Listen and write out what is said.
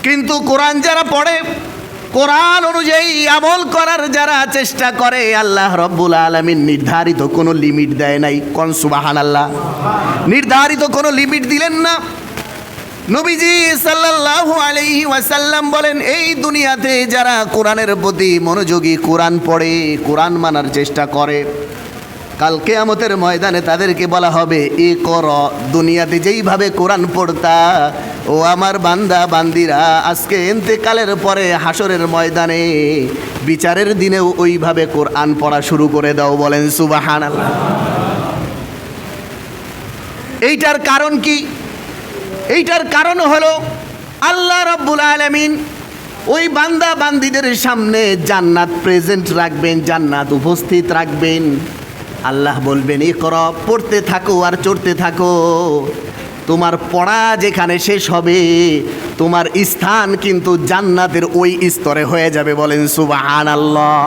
কিন্তু কোরআন যারা পড়ে, কোরআন অনুযায়ী আমল করার যারা চেষ্টা করে, আল্লাহ রব্বুল আলামিন নির্ধারিত কোনো লিমিট দেয় নাই। কোন সুবহানাল্লাহ। নির্ধারিত কোনো লিমিট দিলেন না। নবীজি সাল্লাল্লাহু আলাইহি ওয়াসাল্লাম বলেন, এই দুনিয়াতে যারা কোরআনের প্রতি মনোযোগী, কোরআন পড়ে, কোরআন মানার চেষ্টা করে, কাল কিয়ামতের ময়দানে তাদেরকে বলা হবে, এ কর, দুনিয়াতে যেইভাবে কোরআন পড়তা ও আমার বান্দা বান্দিরা, আজকে ইন্তেকালের পরে হাসরের ময়দানে বিচারের দিনেও ওইভাবে কোরআন পড়া শুরু করে দাও। বলেন সুবহানাল্লাহ। এইটার কারণ কি? এইটার কারণ হলো আল্লাহ রাব্বুল আলামিন ওই বান্দা বান্দিদের সামনে জান্নাত প্রেজেন্ট রাখবেন, জান্নাত উপস্থিত রাখবেন। আল্লাহ বলবেন, ইকরা, পড়তে থাকো আর চড়তে থাকো। তোমার পড়া যেখানে শেষ হবে, তোমার স্থান কিন্তু জান্নাতের ওই স্তরে হয়ে যাবে। বলেন সুবহানাল্লাহ।